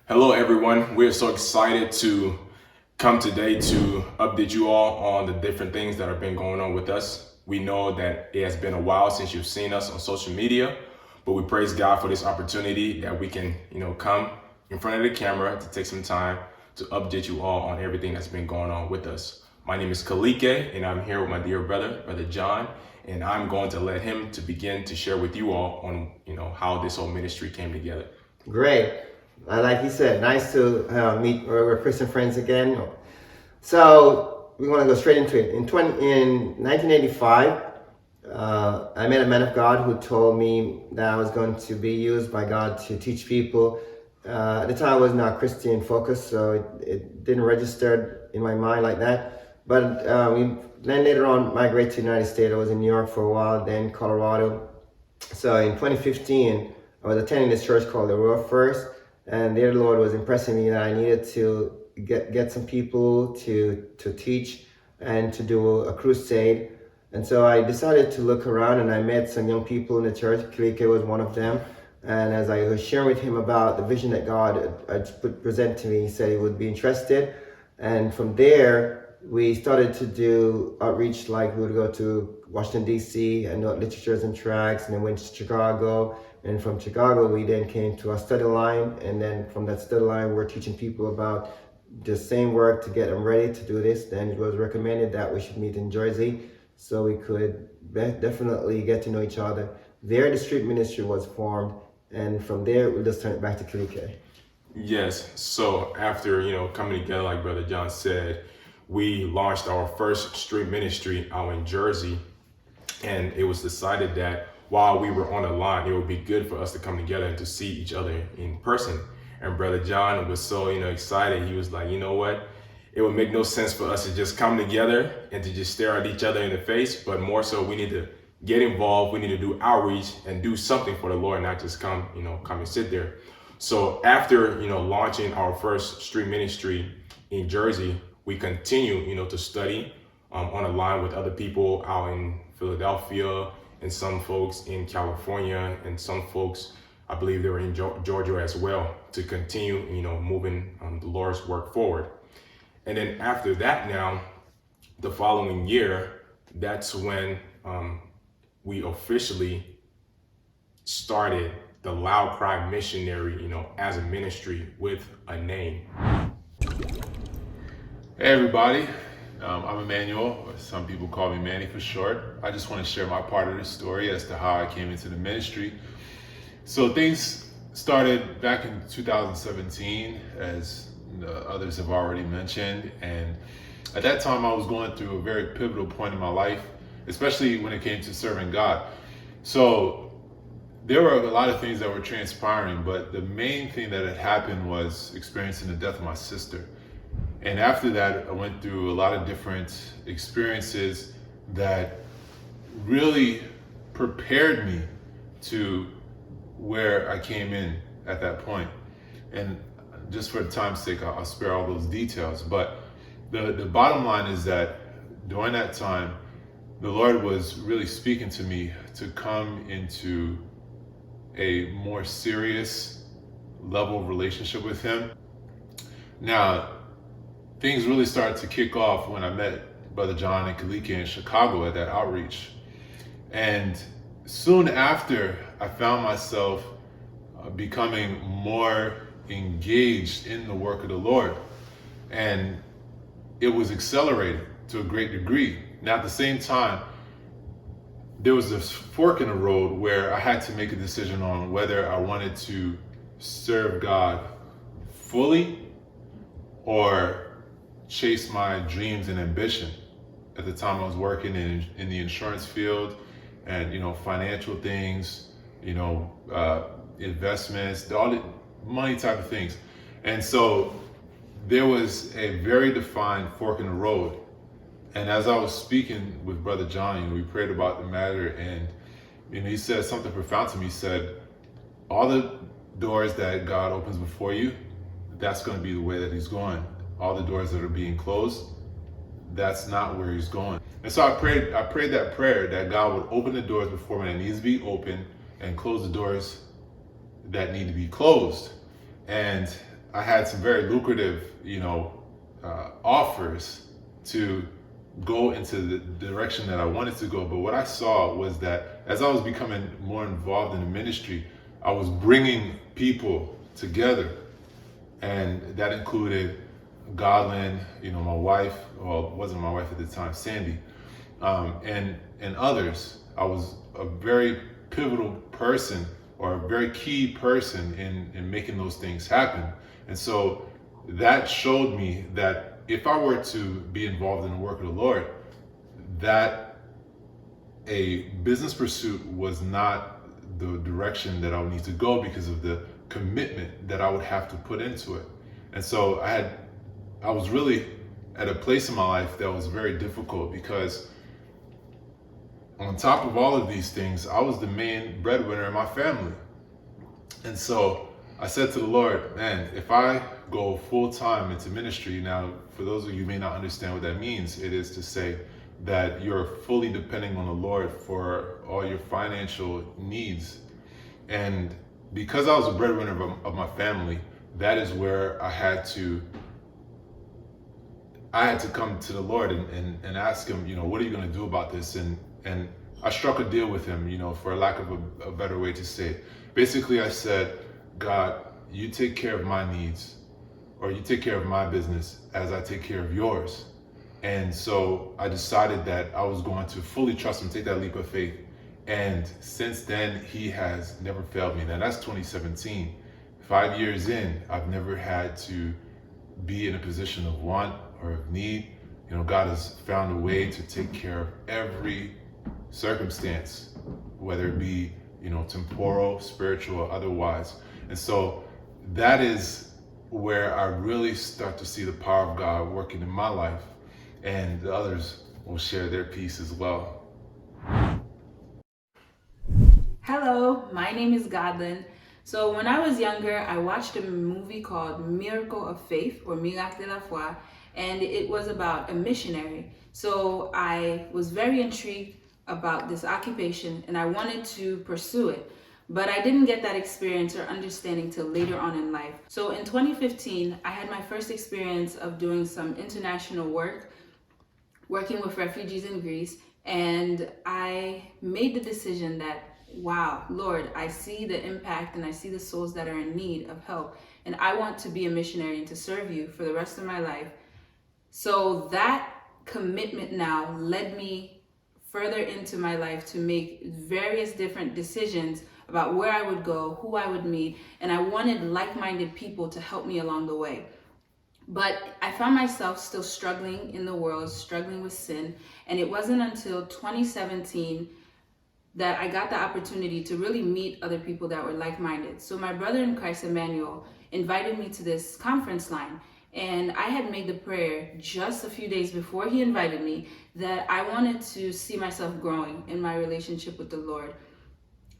Hello everyone, we're so excited to come today to update you all on the different things that have been going on with us. We know that it has been a while since you've seen us on social media, but we praise God for this opportunity that we can, come in front of the camera to take some time to update you all on everything that's been going on with us. My name is Kalike and I'm here with my dear brother John, and I'm going to let him to begin to share with you all on, how this whole ministry came together. Great. Like he said, nice to meet our Christian friends again. So we want to go straight into it. In 1985, I met a man of God who told me that I was going to be used by God to teach people. At the time, I was not Christian focused, so it didn't register in my mind like that. But then later on migrated to the United States. I was in New York for a while, then Colorado. So in 2015, I was attending this church called the Royal First, and there the Lord was impressing me that I needed to get some people to teach and to do a crusade. And so I decided to look around, and I met some young people in the church. Kalike was one of them. And as I was sharing with him about the vision that God had present to me, he said he would be interested. And from there, we started to do outreach, like we would go to Washington, D.C. and literatures and tracts, and then went to Chicago. And from Chicago, we then came to our study line. And then from that study line, we're teaching people about the same work to get them ready to do this. Then it was recommended that we should meet in Jersey so we could definitely get to know each other. There, the street ministry was formed. And from there, we'll just turn it back to Kalike. Yes. So after, coming together, like Brother John said, we launched our first street ministry out in Jersey. And it was decided that while we were on the line, it would be good for us to come together and to see each other in person. And Brother John was so, excited. He was like, you know what? It would make no sense for us to just come together and to just stare at each other in the face, but more so we need to get involved. We need to do outreach and do something for the Lord, not just come and sit there. So after, launching our first street ministry in Jersey, we continue, to study on a line with other people out in Philadelphia, and some folks in California, and some folks, I believe they were in Georgia as well, to continue, moving the Lord's work forward. And then after that now, the following year, that's when we officially started the Loud Cry Missionary, as a ministry with a name. Hey everybody, I'm Emmanuel, or some people call me Manny for short. I just want to share my part of the story as to how I came into the ministry. So things started back in 2017, as others have already mentioned, and at that time I was going through a very pivotal point in my life, especially when it came to serving God. So there were a lot of things that were transpiring, but the main thing that had happened was experiencing the death of my sister. And after that, I went through a lot of different experiences that really prepared me to where I came in at that point. And just for time's sake, I'll spare all those details. But the bottom line is that during that time, the Lord was really speaking to me to come into a more serious level of relationship with Him. Now, things really started to kick off when I met Brother John and Kalike in Chicago at that outreach. And soon after, I found myself becoming more engaged in the work of the Lord. And it was accelerated to a great degree. Now, at the same time, there was this fork in the road where I had to make a decision on whether I wanted to serve God fully or chase my dreams and ambition. At the time I was working in the insurance field and, financial things, investments, all the money type of things. And so there was a very defined fork in the road. And as I was speaking with Brother John, we prayed about the matter, and he said something profound to me. He said, all the doors that God opens before you, that's going to be the way that He's going. All the doors that are being closed, that's not where He's going. And so I prayed that prayer that God would open the doors before me that needs to be open and close the doors that need to be closed. And I had some very lucrative, offers to go into the direction that I wanted to go. But what I saw was that as I was becoming more involved in the ministry, I was bringing people together. And that included Godlin, my wife, well, it wasn't my wife at the time, Sandy, and others. I was a very pivotal person, or a very key person in making those things happen. And so that showed me that if I were to be involved in the work of the Lord, that a business pursuit was not the direction that I would need to go because of the commitment that I would have to put into it. And so I was really at a place in my life that was very difficult, because on top of all of these things, I was the main breadwinner in my family. And so I said to the Lord, man, if I go full time into ministry, now for those of you who may not understand what that means, it is to say that you're fully depending on the Lord for all your financial needs. And because I was a breadwinner of my family, that is where I had to come to the Lord and ask him, what are you going to do about this? And I struck a deal with him, for lack of a better way to say it. Basically, I said, God, you take care of my needs, or you take care of my business as I take care of yours. And so I decided that I was going to fully trust him, take that leap of faith. And since then, he has never failed me. Now that's 2017. 5 years in, I've never had to be in a position of want or of need. God has found a way to take care of every circumstance, whether it be, temporal, spiritual, or otherwise. And so that is where I really start to see the power of God working in my life, and the others will share their piece as well. Hello, my name is Godlin. So when I was younger, I watched a movie called Miracle of Faith, or Miracle de la Foi, and it was about a missionary. So I was very intrigued about this occupation, and I wanted to pursue it. But I didn't get that experience or understanding till later on in life. So in 2015, I had my first experience of doing some international work, working with refugees in Greece, and I made the decision that, wow, Lord, I see the impact and I see the souls that are in need of help, and I want to be a missionary and to serve you for the rest of my life. So that commitment now led me further into my life to make various different decisions about where I would go, who I would meet, and I wanted like-minded people to help me along the way. But I found myself still struggling in the world, struggling with sin, and it wasn't until 2017 that I got the opportunity to really meet other people that were like-minded. So my brother in Christ, Emmanuel, invited me to this conference line, and I had made the prayer just a few days before he invited me that I wanted to see myself growing in my relationship with the Lord,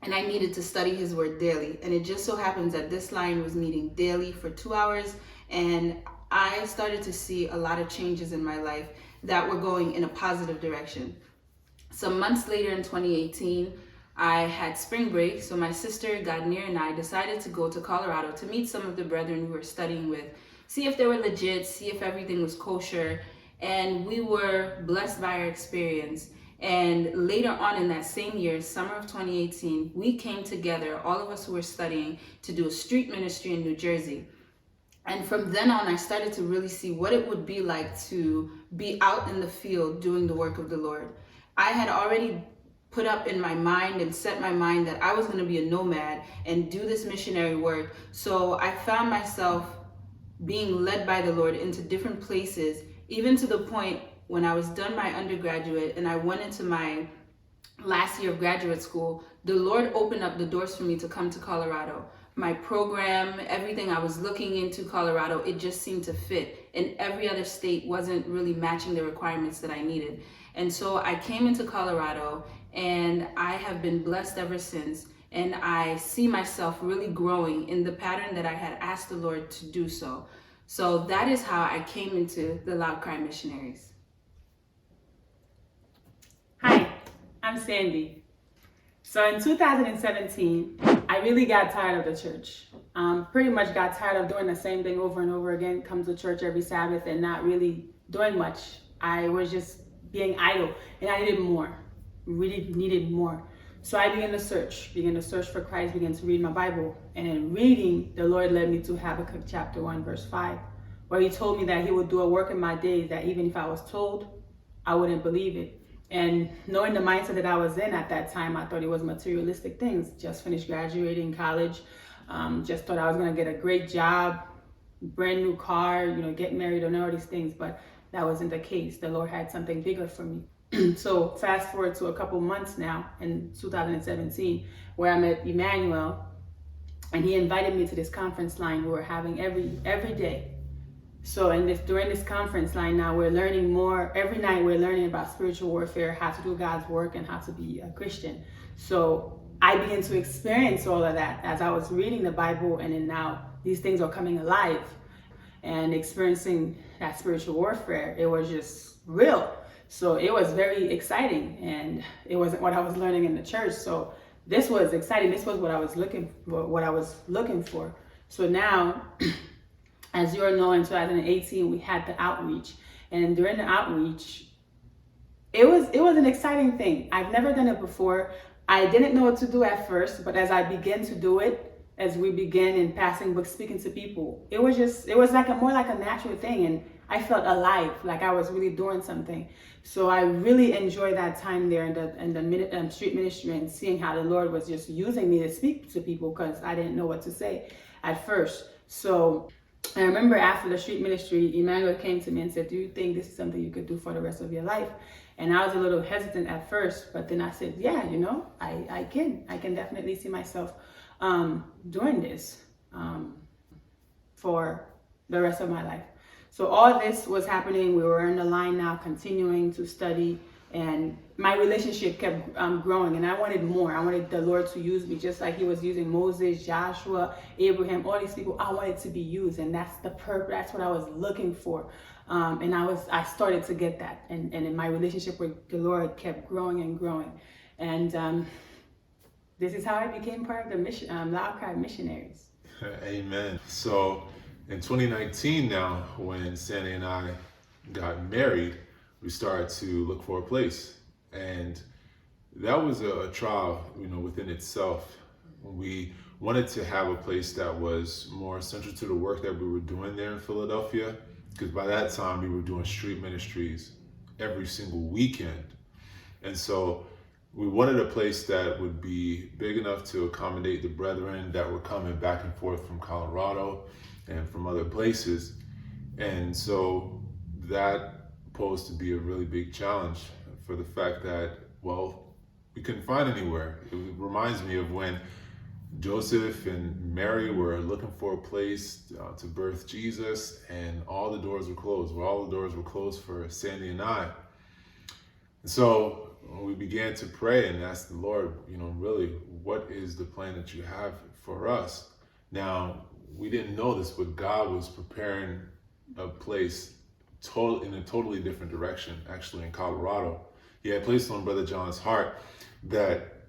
and I needed to study his word daily. And it just so happens that this line was meeting daily for 2 hours, and I started to see a lot of changes in my life that were going in a positive direction. Some months later in 2018, I had spring break, so my sister, Godnir, and I decided to go to Colorado to meet some of the brethren we were studying with, see if they were legit, see if everything was kosher, and we were blessed by our experience. And later on in that same year, summer of 2018, we came together, all of us who were studying, to do a street ministry in New Jersey. And from then on, I started to really see what it would be like to be out in the field doing the work of the Lord. I had already put up in my mind and set my mind that I was going to be a nomad and do this missionary work. So I found myself being led by the Lord into different places, even to the point when I was done my undergraduate and I went into my last year of graduate school, the Lord opened up the doors for me to come to Colorado. My program, everything I was looking into Colorado, it just seemed to fit. And every other state wasn't really matching the requirements that I needed. And so I came into Colorado, and I have been blessed ever since. And I see myself really growing in the pattern that I had asked the Lord to do so. So that is how I came into the Loud Cry Missionaries. Hi, I'm Sandy. So in 2017, I I really got tired of the church. Pretty much got tired of doing the same thing over and over again, come to church every Sabbath and not really doing much. I was just being idle, and I needed more, really needed more. So I began to search for Christ, began to read my Bible. And in reading, the Lord led me to Habakkuk chapter 1, verse 5, where he told me that he would do a work in my days that even if I was told, I wouldn't believe it. And knowing the mindset that I was in at that time, I thought it was materialistic things. Just finished graduating college, just thought I was gonna get a great job, brand new car, get married and all these things, but that wasn't the case. The Lord had something bigger for me. So fast forward to a couple months now in 2017, where I met Emmanuel, and he invited me to this conference line we were having every day. So during this conference line now, we're learning more. Every night we're learning about spiritual warfare, how to do God's work, and how to be a Christian. So I began to experience all of that as I was reading the Bible, and then now these things are coming alive and experiencing that spiritual warfare. It was just real. So it was very exciting, and it wasn't what I was learning in the church. So this was exciting. This was what I was looking for. So now, as you all know, in 2018, we had the outreach. And during the outreach, it was an exciting thing. I've never done it before. I didn't know what to do at first, but as I began to do it, as we began in passing books, speaking to people, it was like more like a natural thing. And I felt alive, like I was really doing something. So I really enjoyed that time there in the street ministry, and seeing how the Lord was just using me to speak to people, because I didn't know what to say at first. So I remember after the street ministry, Emmanuel came to me and said, "Do you think this is something you could do for the rest of your life?" And I was a little hesitant at first, but then I said, "Yeah, I can definitely see myself doing this for the rest of my life." So all this was happening. We were in the line now, continuing to study, and my relationship kept growing, and I wanted more. I wanted the Lord to use me just like he was using Moses, Joshua, Abraham, all these people. I wanted to be used, and that's the purpose. That's what I was looking for. And I started to get that, and in my relationship with the Lord kept growing and growing. And this is how I became part of the mission, Loud Cry Missionaries. Amen. So in 2019 now, when Sandy and I got married, we started to look for a place. And that was a trial, within itself. We wanted to have a place that was more central to the work that we were doing there in Philadelphia, because by that time we were doing street ministries every single weekend. And so we wanted a place that would be big enough to accommodate the brethren that were coming back and forth from Colorado and from other places. And so that posed to be a really big challenge, for the fact that, we couldn't find anywhere. It reminds me of when Joseph and Mary were looking for a place to birth Jesus, and all the doors were closed. All the doors were closed for Sandy and I. And so we began to pray and ask the Lord, really, what is the plan that you have for us? Now, we didn't know this, but God was preparing a place in a totally different direction, actually in Colorado. He had placed on Brother John's heart that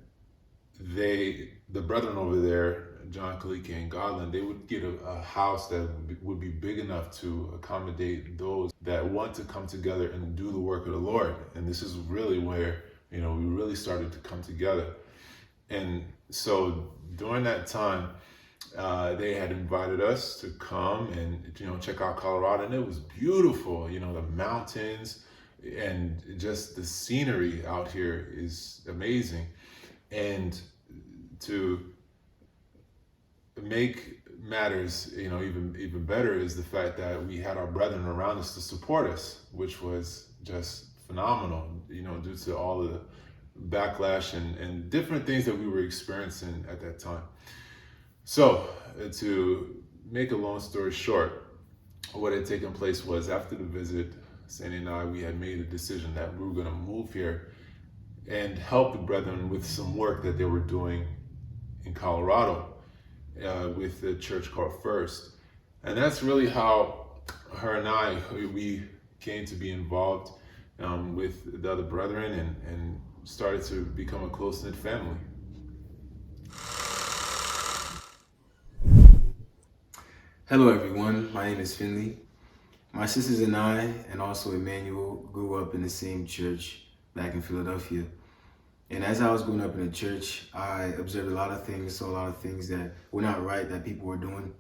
the brethren over there, John Kaliki and Godland, they would get a house that would be big enough to accommodate those that want to come together and do the work of the Lord. And this is really where, we really started to come together. And so during that time, they had invited us to come and, check out Colorado, and it was beautiful, the mountains and just the scenery out here is amazing. And to make matters, even better, is the fact that we had our brethren around us to support us, which was just phenomenal, due to all of the backlash and different things that we were experiencing at that time. So to make a long story short, what had taken place was, after the visit, Sandy and I, we had made a decision that we were going to move here and help the brethren with some work that they were doing in Colorado with the church called First. And that's really how her and I, we came to be involved with the other brethren and started to become a close-knit family. Hello everyone, my name is Finley. My sisters and I, and also Emmanuel, grew up in the same church back in Philadelphia. And as I was growing up in the church, I observed a lot of things, saw a lot of things that were not right that people were doing.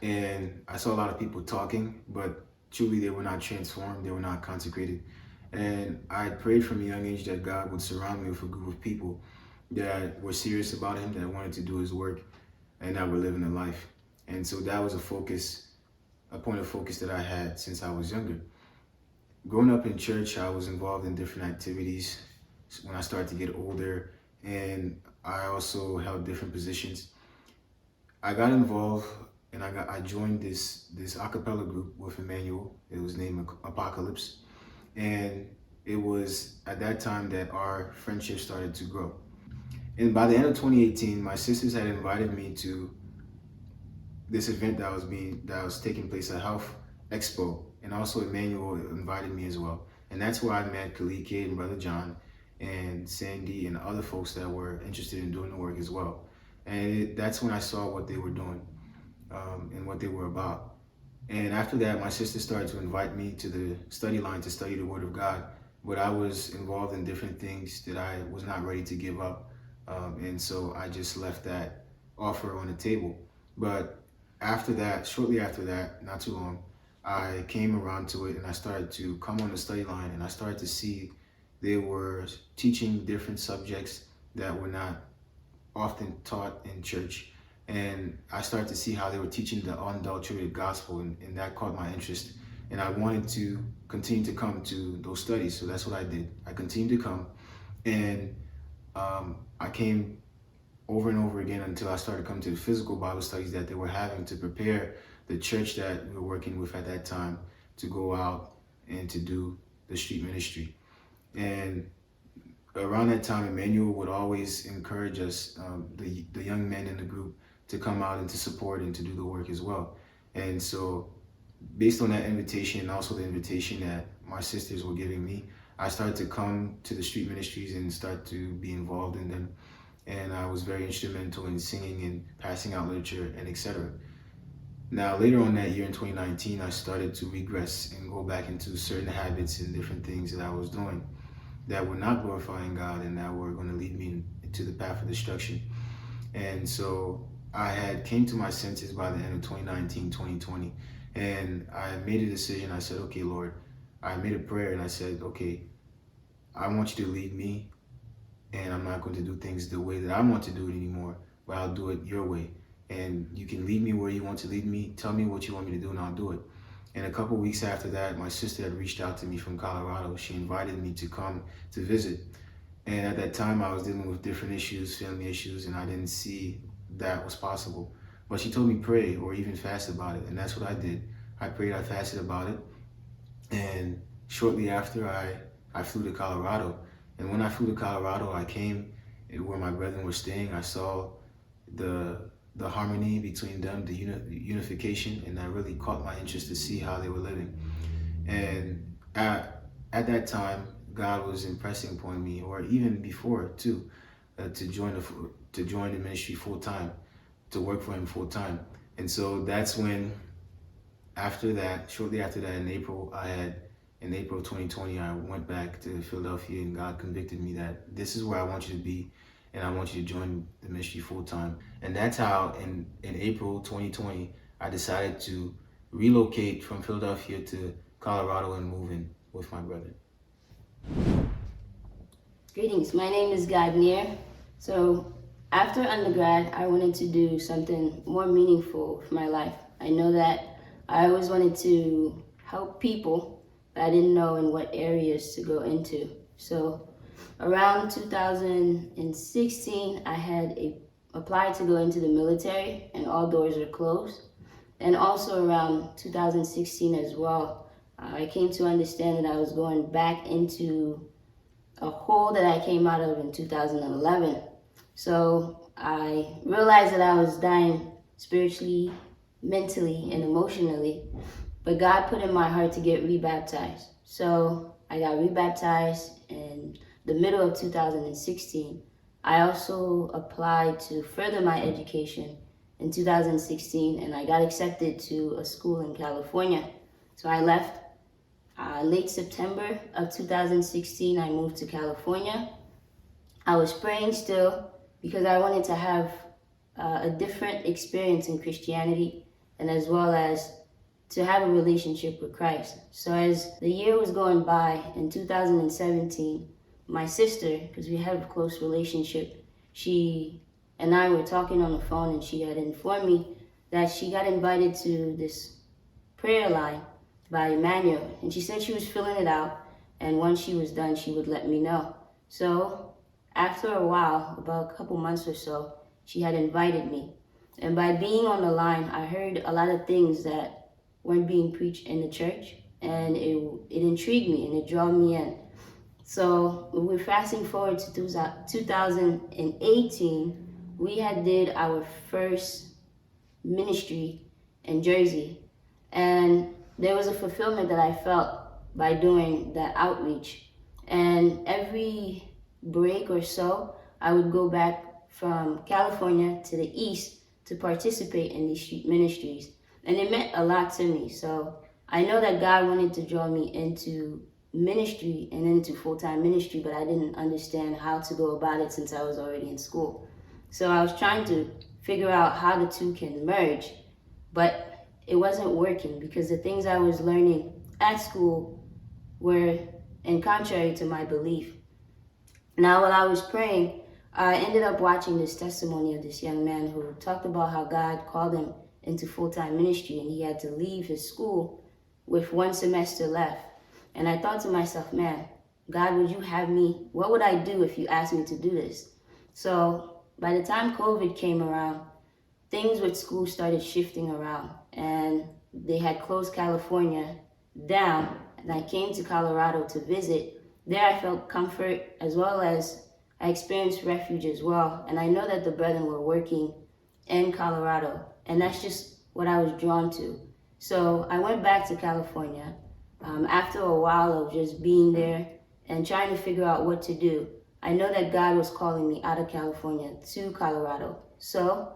And I saw a lot of people talking, but truly they were not transformed, they were not consecrated. And I prayed from a young age that God would surround me with a group of people that were serious about Him, that wanted to do His work, and that were living a life. And so that was a point of focus that I had since I was younger. Growing up in church, I was involved in different activities when I started to get older, and I also held different positions. I got involved and I joined this a cappella group with Emmanuel. It was named Apocalypse. And it was at that time that our friendship started to grow. And by the end of 2018, my sisters had invited me to this event that was taking place at Health Expo, and also Emmanuel invited me as well. And that's where I met Kalike and Brother John and Sandy and other folks that were interested in doing the work as well. And that's when I saw what they were doing and what they were about. And after that, my sister started to invite me to the study line to study the Word of God, but I was involved in different things that I was not ready to give up. And so I just left that offer on the table. But after that, shortly after that, not too long, I came around to it and I started to come on the study line, and I started to see they were teaching different subjects that were not often taught in church. And I started to see how they were teaching the unadulterated gospel, and that caught my interest. And I wanted to continue to come to those studies, so that's what I did. I continued to come, and I came over and over again until I started coming to the physical Bible studies that they were having to prepare the church that we were working with at that time to go out and to do the street ministry. And around that time, Emmanuel would always encourage us, the young men in the group, to come out and to support and to do the work as well. And so based on that invitation and also the invitation that my sisters were giving me, I started to come to the street ministries and start to be involved in them. And I was very instrumental in singing and passing out literature and etc. Now, later on that year in 2019, I started to regress and go back into certain habits and different things that I was doing that were not glorifying God and that were going to lead me into the path of destruction. And so I had came to my senses by the end of 2019, 2020, and I made a decision. I said, okay, Lord, I made a prayer and I said, okay, I want you to lead me, and I'm not going to do things the way that I want to do it anymore, but I'll do it your way. And you can lead me where you want to lead me. Tell me what you want me to do and I'll do it. And a couple weeks after that, my sister had reached out to me from Colorado. She invited me to come to visit. And at that time, I was dealing with different issues, family issues, and I didn't see that was possible. But she told me pray or even fast about it. And that's what I did. I prayed, I fasted about it. And shortly after, I flew to Colorado. And when I flew to Colorado, I came where my brethren were staying. I saw the harmony between them, the unification, and that really caught my interest to see how they were living. And at that time, God was impressing upon me, or even before too, to join the ministry full time, to work for Him full time. And so that's when, after that, shortly after that, in April of 2020, I went back to Philadelphia, and God convicted me that this is where I want you to be, and I want you to join the ministry full time. And that's how in April 2020, I decided to relocate from Philadelphia to Colorado and move in with my brother. Greetings, my name is Gadnier. So after undergrad, I wanted to do something more meaningful for my life. I know that I always wanted to help people, but I didn't know in what areas to go into. So around 2016, I had applied to go into the military, and all doors are closed. And also around 2016 as well, I came to understand that I was going back into a hole that I came out of in 2011. So I realized that I was dying spiritually, mentally, and emotionally, but God put in my heart to get rebaptized. So I got rebaptized in the middle of 2016. I also applied to further my education in 2016, and I got accepted to a school in California. So I left late September of 2016. I moved to California. I was praying still because I wanted to have a different experience in Christianity, and as well as to have a relationship with Christ. So as the year was going by, in 2017, my sister, because we had a close relationship, she and I were talking on the phone, and she had informed me that she got invited to this prayer line by Emmanuel, and she said she was filling it out, and once she was done, she would let me know. So after a while, about a couple months or so, she had invited me. And by being on the line, I heard a lot of things that weren't being preached in the church, and it intrigued me and it drew me in. So we're fasting forward to 2018. We had did our first ministry in Jersey, and there was a fulfillment that I felt by doing that outreach. And every break or so, I would go back from California to the East to participate in these street ministries. And it meant a lot to me. So I know that God wanted to draw me into ministry and into full-time ministry, but I didn't understand how to go about it since I was already in school. So I was trying to figure out how the two can merge, but it wasn't working because the things I was learning at school were in contrary to my belief. Now, while I was praying, I ended up watching this testimony of this young man who talked about how God called him into full-time ministry, and he had to leave his school with one semester left. And I thought to myself, man, God, would you have me? What would I do if you asked me to do this? So by the time COVID came around, things with school started shifting around, and they had closed California down, and I came to Colorado to visit. There I felt comfort, as well as I experienced refuge as well. And I know that the brethren were working in Colorado, and that's just what I was drawn to. So I went back to California after a while of just being there and trying to figure out what to do. I know that God was calling me out of California to Colorado. So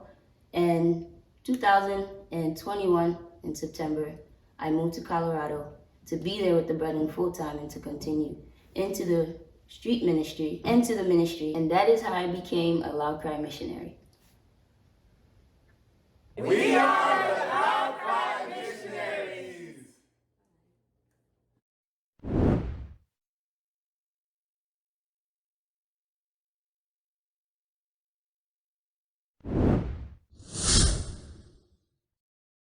in 2021, in September, I moved to Colorado to be there with the brethren full-time and to continue into the street ministry, into the ministry. And that is how I became a Loud Cry missionary. We are